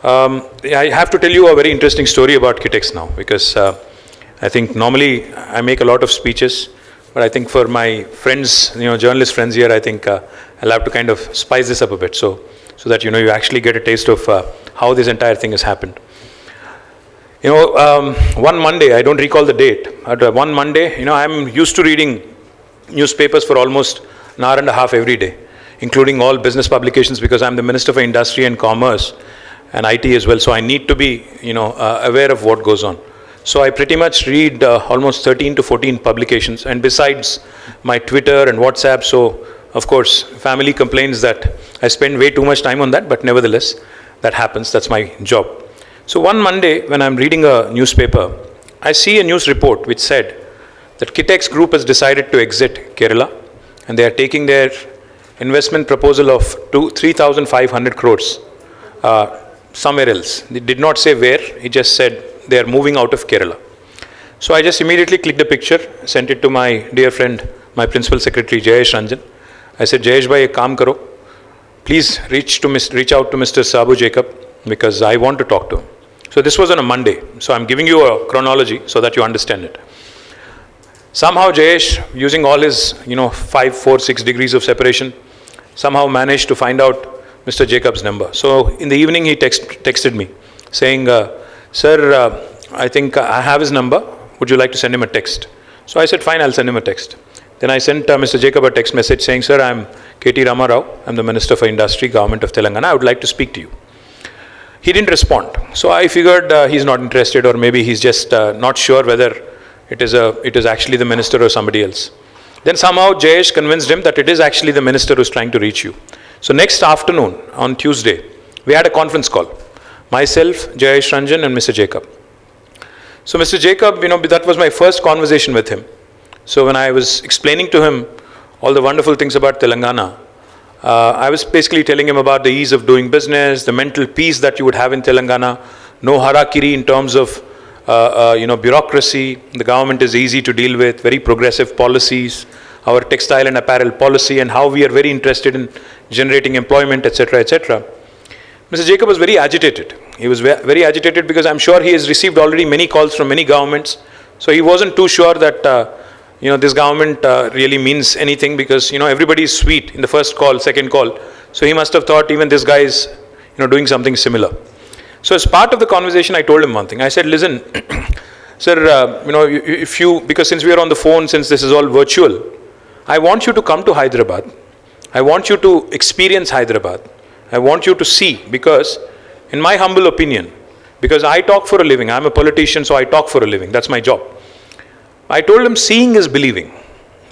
I have to tell you a very interesting story about Kitex now, because I think normally I make a lot of speeches, but I think for my friends, journalist friends here, I think I'll have to kind of spice this up a bit, so that you actually get a taste of how this entire thing has happened. One Monday, I don't recall the date, but one Monday, I'm used to reading newspapers for almost an hour and a half every day, including all business publications, because I'm the Minister for Industry and Commerce and IT as well. So I need to be, aware of what goes on. So I pretty much read almost 13 to 14 publications, and besides my Twitter and WhatsApp, so of course, family complains that I spend way too much time on that, but nevertheless, that happens, that's my job. So one Monday, when I'm reading a newspaper, I see a news report which said that Kitex Group has decided to exit Kerala, and they are taking their investment proposal of 3,500 crores somewhere else. They did not say where, he just said they are moving out of Kerala. So I just immediately clicked a picture, sent it to my dear friend, my Principal Secretary Jayesh Ranjan. I said, Jayesh bhai, ek kaam karo. Please reach out to Mr. Sabu Jacob, because I want to talk to him. So this was on a Monday. So I'm giving you a chronology so that you understand it. Somehow Jayesh, using all his 5, 4, 6 degrees of separation, somehow managed to find out Mr. Jacob's number. So in the evening he texted me saying, sir, I think I have his number. Would you like to send him a text? So I said, fine, I'll send him a text. Then I sent Mr. Jacob a text message saying, sir, I'm KT Rama Rao. I'm the Minister for Industry, Government of Telangana. I would like to speak to you. He didn't respond. So I figured he's not interested, or maybe he's just not sure whether it is actually the minister or somebody else. Then somehow Jayesh convinced him that it is actually the minister who's trying to reach you. So next afternoon, on Tuesday, we had a conference call. Myself, Jayesh Ranjan and Mr. Jacob. So Mr. Jacob, that was my first conversation with him. So when I was explaining to him all the wonderful things about Telangana, I was basically telling him about the ease of doing business, the mental peace that you would have in Telangana, no harakiri in terms of bureaucracy. The government is easy to deal with, very progressive policies, our textile and apparel policy, and how we are very interested in generating employment, etc., etc. Mr. Jacob was very agitated. He was very agitated because I'm sure he has received already many calls from many governments. So he wasn't too sure that this government really means anything, because everybody is sweet in the first call, second call. So he must have thought even this guy is doing something similar. So as part of the conversation, I told him one thing. I said, listen, sir, because since we are on the phone, since this is all virtual, I want you to come to Hyderabad. I want you to experience Hyderabad. I want you to see, because in my humble opinion, because I talk for a living, I'm a politician, so I talk for a living, that's my job. I told him seeing is believing,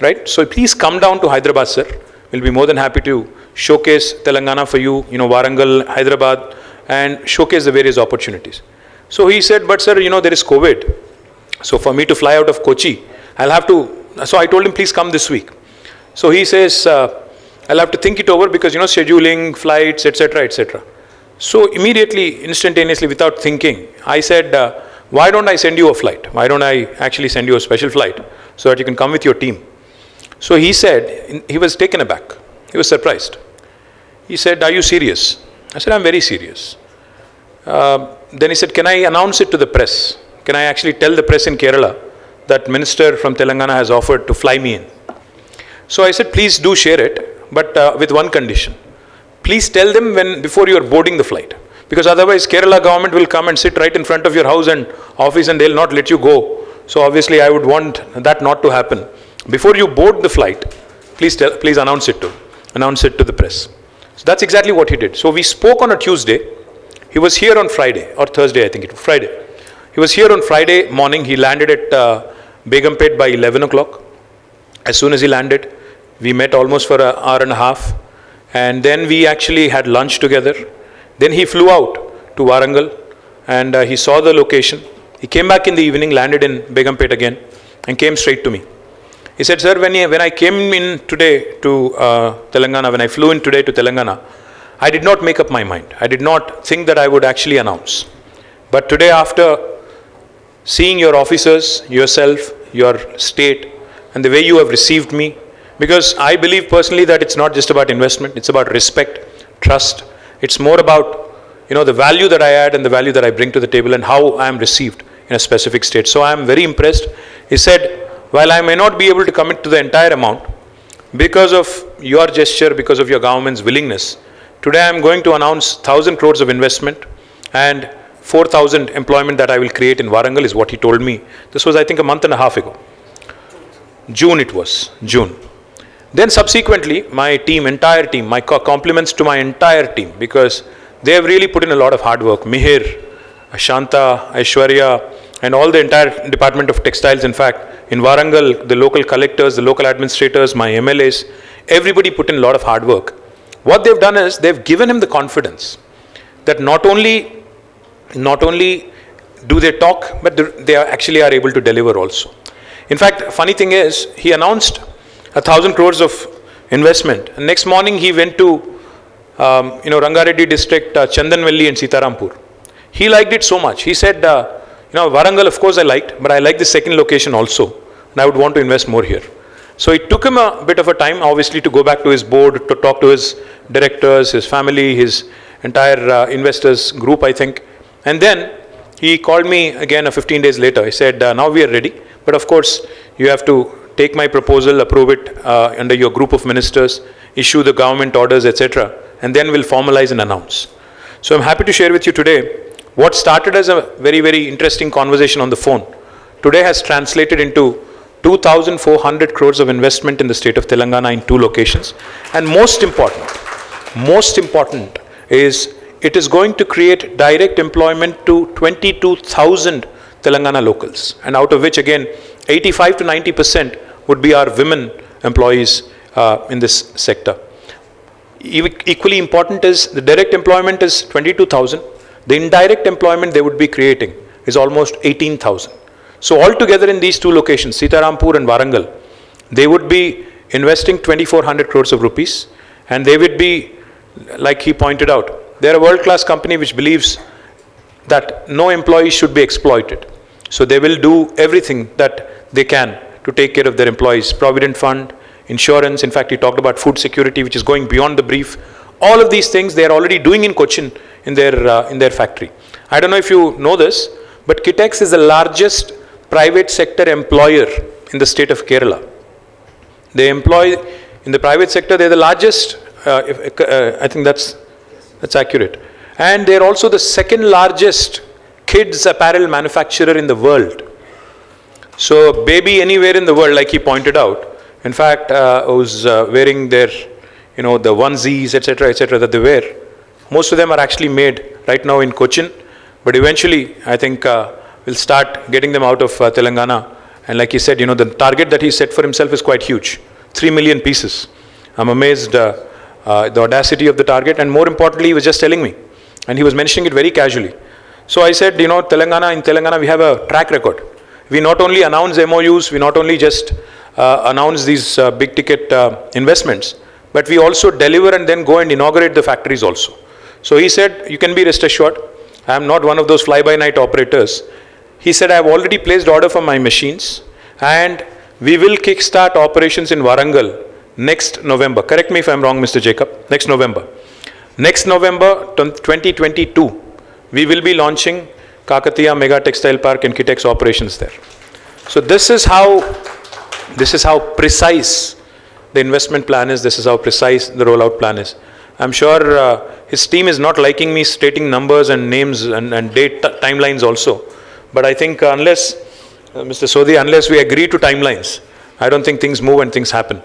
right? So please come down to Hyderabad, sir. We'll be more than happy to showcase Telangana for you, Warangal, Hyderabad, and showcase the various opportunities. So he said, but sir, there is COVID. So for me to fly out of Kochi, I'll have to, so I told him, please come this week. So he says, I'll have to think it over, because, scheduling, flights, etc., etc. So immediately, instantaneously, without thinking, I said, why don't I send you a flight? Why don't I actually send you a special flight so that you can come with your team? So he said, he was taken aback. He was surprised. He said, are you serious? I said, I'm very serious. Then he said, can I announce it to the press? Can I actually tell the press in Kerala that minister from Telangana has offered to fly me in? So I said, please do share it, but with one condition. Please tell them before you are boarding the flight, because otherwise Kerala government will come and sit right in front of your house and office, and they'll not let you go. So obviously I would want that not to happen. Before you board the flight, please announce it to the press. So that's exactly what he did. So we spoke on a Tuesday. He was here on Friday, or Thursday, I think it was Friday. He was here on Friday morning. He landed at Begumpet by 11 o'clock. As soon as he landed, we met almost for an hour and a half. And then we actually had lunch together. Then he flew out to Warangal, and he saw the location. He came back in the evening, landed in Begumpet again, and came straight to me. He said, sir, when I came in today to Telangana, when I flew in today to Telangana, I did not make up my mind. I did not think that I would actually announce. But today, after seeing your officers, yourself, your state, and the way you have received me, because I believe personally that it's not just about investment, it's about respect, trust. It's more about, the value that I add and the value that I bring to the table and how I am received in a specific state. So I am very impressed. He said, while I may not be able to commit to the entire amount, because of your gesture, because of your government's willingness, today I am going to announce 1,000 crores of investment and 4,000 employment that I will create in Warangal, is what he told me. This was, I think, a month and a half ago. June it was, June. Then subsequently, my team, entire team, my compliments to my entire team, because they have really put in a lot of hard work. Mihir, Shanta, Aishwarya, and all the entire Department of Textiles, in fact, in Warangal, the local collectors, the local administrators, my MLAs, everybody put in a lot of hard work. What they've done is, they've given him the confidence that not only do they talk, but they actually are able to deliver also. In fact, funny thing is, he announced 1,000 crores of investment. And next morning, he went to, Rangareddy district, Chandanvelli and Sitarampur. He liked it so much. He said, Warangal, of course I liked, but I like the second location also. And I would want to invest more here. So it took him a bit of a time, obviously, to go back to his board, to talk to his directors, his family, his entire investors group, I think. And then he called me again 15 days later. He said, now we are ready. But of course, you have to take my proposal, approve it under your group of ministers, issue the government orders, etc. And then we'll formalize and announce. So I'm happy to share with you today what started as a very, very interesting conversation on the phone today has translated into 2,400 crores of investment in the state of Telangana in 2 locations. And most important is it is going to create direct employment to 22,000 Telangana locals, and out of which again 85 to 90% would be our women employees in this sector. Equally important is the direct employment is 22,000. The indirect employment they would be creating is almost 18,000. So altogether in these 2 locations, Sitarampur and Warangal, they would be investing 2,400 crores of rupees, and they would be, like he pointed out, they're a world-class company which believes that no employee should be exploited. So they will do everything that they can to take care of their employees. Provident fund, insurance, in fact he talked about food security, which is going beyond the brief. All of these things they are already doing in Cochin in their factory. I don't know if you know this, but Kitex is the largest private sector employer in the state of Kerala. They employ, in the private sector, they're the largest, I think that's accurate. And they're also the second largest kids apparel manufacturer in the world. So baby anywhere in the world, like he pointed out, in fact, who's wearing their, the onesies, etc., that they wear, most of them are actually made right now in Cochin, but eventually, I think we'll start getting them out of Telangana. And like he said, the target that he set for himself is quite huge, 3 million pieces. I'm amazed the audacity of the target, and more importantly, he was just telling me, and he was mentioning it very casually. So I said, in Telangana, we have a track record. We not only announce MOUs, we not only just announce these big ticket investments, but we also deliver and then go and inaugurate the factories also. So he said, you can be rest assured, I am not one of those fly-by-night operators. He said, I have already placed order for my machines, and we will kickstart operations in Warangal next November. Correct me if I am wrong, Mr. Jacob. Next November. Next November 2022, we will be launching Kakatiya Mega Textile Park and Kitex operations there. So this is how precise the investment plan is. This is how precise the rollout plan is. I'm sure his team is not liking me stating numbers and names and date timelines also. But I think unless, Mr. Sodhi, unless we agree to timelines, I don't think things move and things happen.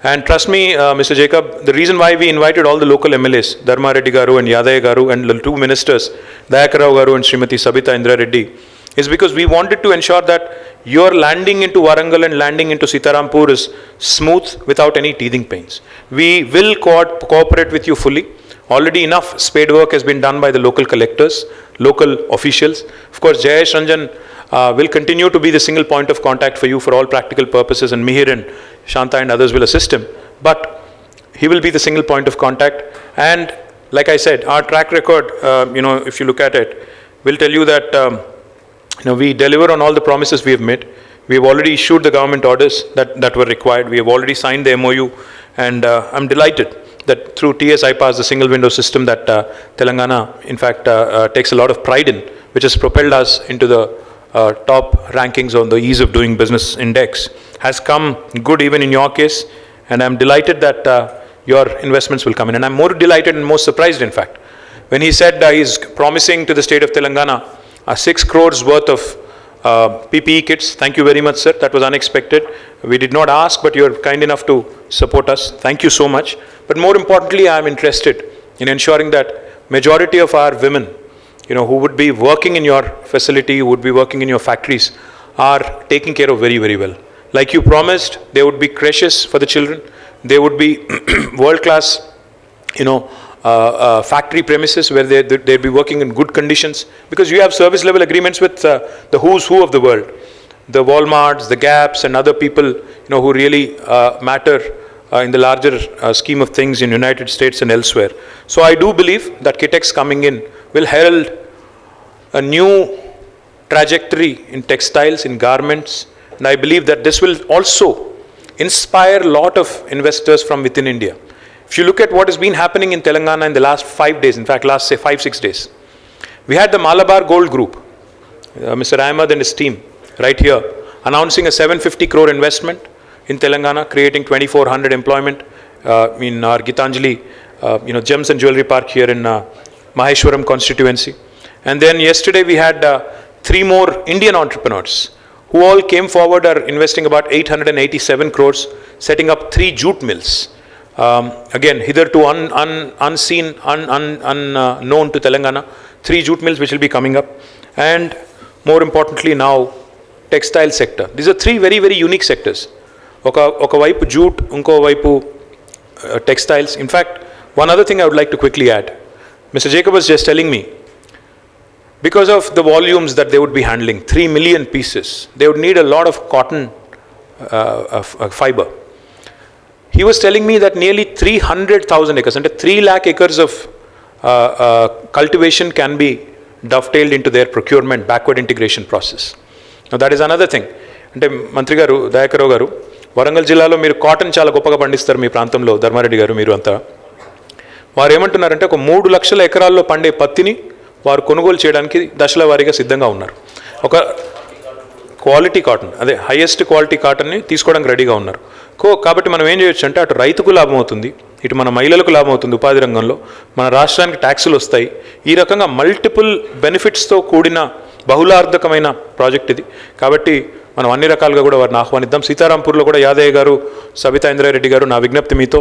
And trust me, Mr. Jacob, the reason why we invited all the local MLAs, Dharma Reddy Garu and Yadaya Garu, and the 2 ministers, Dayakarao Garu and Srimati Sabita Indra Reddy, is because we wanted to ensure that your landing into Warangal and landing into Sitarampur is smooth without any teething pains. We will cooperate with you fully. Already enough spade work has been done by the local collectors, local officials. Of course, Jayesh Ranjan will continue to be the single point of contact for you for all practical purposes, and Mihir and Shanta and others will assist him. But he will be the single point of contact. And like I said, our track record, if you look at it, will tell you that we deliver on all the promises we have made. We have already issued the government orders that were required. We have already signed the MOU, and I'm delighted that through TS iPass, the single window system that Telangana, in fact, takes a lot of pride in, which has propelled us into the top rankings on the ease of doing business index, has come good even in your case. And I'm delighted that your investments will come in. And I'm more delighted and more surprised, in fact, when he said he's promising to the state of Telangana 6 crores worth of PPE kits. Thank you very much, sir. That was unexpected. We did not ask, but you're kind enough to support us. Thank you so much. But more importantly, I'm interested in ensuring that majority of our women, who would be working in your facility, who would be working in your factories, are taken care of very, very well. Like you promised, there would be creches for the children. There would be world-class, factory premises where they'd be working in good conditions, because you have service level agreements with the who's who of the world, the Walmarts, the Gaps, and other people who really matter in the larger scheme of things in United States and elsewhere. So I do believe that Kitex coming in will herald a new trajectory in textiles, in garments, and I believe that this will also inspire a lot of investors from within India. If you look at what has been happening in Telangana in the last 5 days, in fact, last say 5-6 days, we had the Malabar Gold Group, Mr. Ahmed and his team, right here, announcing a 750 crore investment in Telangana, creating 2,400 employment in our Gitanjali, gems and jewelry park here in Maheshwaram constituency. And then yesterday we had 3 more Indian entrepreneurs who all came forward, are investing about 887 crores, setting up 3 jute mills. Again, hitherto unseen, unknown to Telangana, 3 jute mills which will be coming up. And more importantly now, textile sector. These are 3 very, very unique sectors. Oka vaipu jute, unko vaipu textiles. In fact, one other thing I would like to quickly add. Mr. Jacob was just telling me, because of the volumes that they would be handling, 3 million pieces, they would need a lot of cotton fiber. He was telling me that nearly 300,000 acres, and 3 lakh acres of cultivation can be dovetailed into their procurement backward integration process. Now that is another thing. అంటే మంత్రి గారు, దయాకరావు గారు, వరంగల్ జిల్లాలో మీరు cotton చాలా గొప్పగా పండిస్తారు మీ ప్రాంతంలో, ధర్మారెడ్డి గారు మీరు అంతా. వారు ఏమంటున్నారంటే ఒక 3 లక్షల ఎకరాల్లో పండే పత్తిని వారు కొనుగోలు చేయడానికి దశల వారీగా సిద్ధంగా ఉన్నారు. ఒక క్వాలిటీ కాటన్, అదే హైయెస్ట్ క్వాలిటీ కాటన్ని తీసుకోవడానికి రెడీగా ఉన్నారు. కాబట్టి మనం ఏం చేయొచ్చు అంటే, అటు రైతుకు లాభం అవుతుంది, ఇటు మన మహిళలకు లాభం అవుతుంది, ఉపాధి రంగంలో మన రాష్ట్రానికి ట్యాక్సులు వస్తాయి. ఈ రకంగా మల్టిపుల్ బెనిఫిట్స్తో కూడిన బహుళార్థకమైన ప్రాజెక్ట్ ఇది. కాబట్టి మనం అన్ని రకాలుగా కూడా వారిని ఆహ్వానిద్దాం. సీతారాంపూర్లో కూడా యాదయ్య గారు, సబితా ఇంద్రారెడ్డి గారు, నా విజ్ఞప్తి మీతో,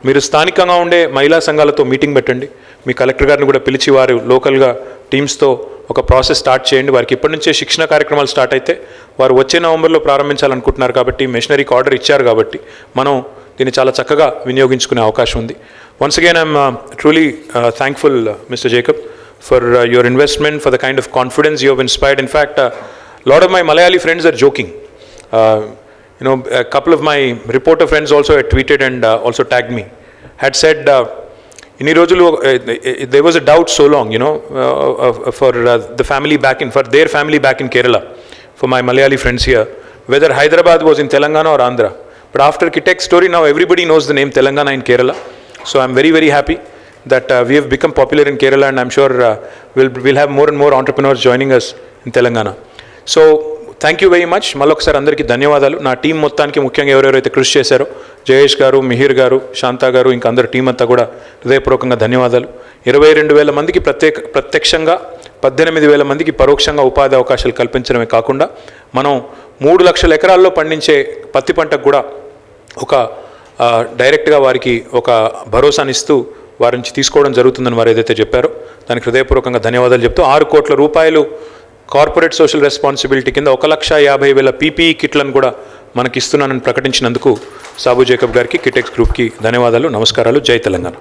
మీరు స్థానికంగా ఉండే మహిళా సంఘాలతో మీటింగ్ పెట్టండి. మీ కలెక్టర్ గారిని కూడా పిలిచి వారు లోకల్గా టీమ్స్తో ఒక ప్రాసెస్ స్టార్ట్ చేయండి. వారికి ఇప్పటి నుంచే శిక్షణ కార్యక్రమాలు స్టార్ట్ అయితే వారు వచ్చే నవంబర్లో ప్రారంభించాలనుకుంటున్నారు కాబట్టి, మెషినరీకి ఆర్డర్ ఇచ్చారు కాబట్టి మనం దీన్ని చాలా చక్కగా వినియోగించుకునే అవకాశం ఉంది. Once again I'm truly thankful mister Jacob for your investment, for the kind of confidence you have inspired. In fact, a lot of my Malayali friends are joking. A couple of my reporter friends also had tweeted and also tagged me, had said, inni rojulu there was a doubt so long, for the family for their family back in Kerala, for my Malayali friends here, whether Hyderabad was in Telangana or Andhra. But after Kitex story, now everybody knows the name Telangana in Kerala. So I'm very, very happy that we have become popular in Kerala, and I'm sure we'll have more and more entrepreneurs joining us in Telangana. So thank you very much. మళ్ళొకసారి అందరికీ ధన్యవాదాలు. నా team మొత్తానికి ముఖ్యంగా ఎవరెవరైతే కృషి చేశారో, జయేష్ గారు, మిహిర్ గారు, శాంతా గారు, ఇంకా అందరు టీం అంతా కూడా హృదయపూర్వకంగా ధన్యవాదాలు. 22,000 మందికి ప్రత్యక్షంగా, 18,000 మందికి పరోక్షంగా ఉపాధి అవకాశాలు కల్పించడమే కాకుండా, మనం 3 లక్షల ఎకరాల్లో పండించే పత్తి పంటకు కూడా ఒక డైరెక్ట్గా వారికి ఒక భరోసానిస్తూ వారి నుంచి తీసుకోవడం జరుగుతుందని వారు ఏదైతే చెప్పారో దానికి హృదయపూర్వకంగా ధన్యవాదాలు చెప్తూ, 6 కోట్ల రూపాయలు కార్పొరేట్ సోషల్ రెస్పాన్సిబిలిటీ కింద 1,50,000 పీపీఈ కిట్లను కూడా మనకి ఇస్తున్నానని ప్రకటించినందుకు సాబు జేకబ్ గారికి, కిటెక్స్ గ్రూప్కి ధన్యవాదాలు, నమస్కారాలు. జై తెలంగాణ.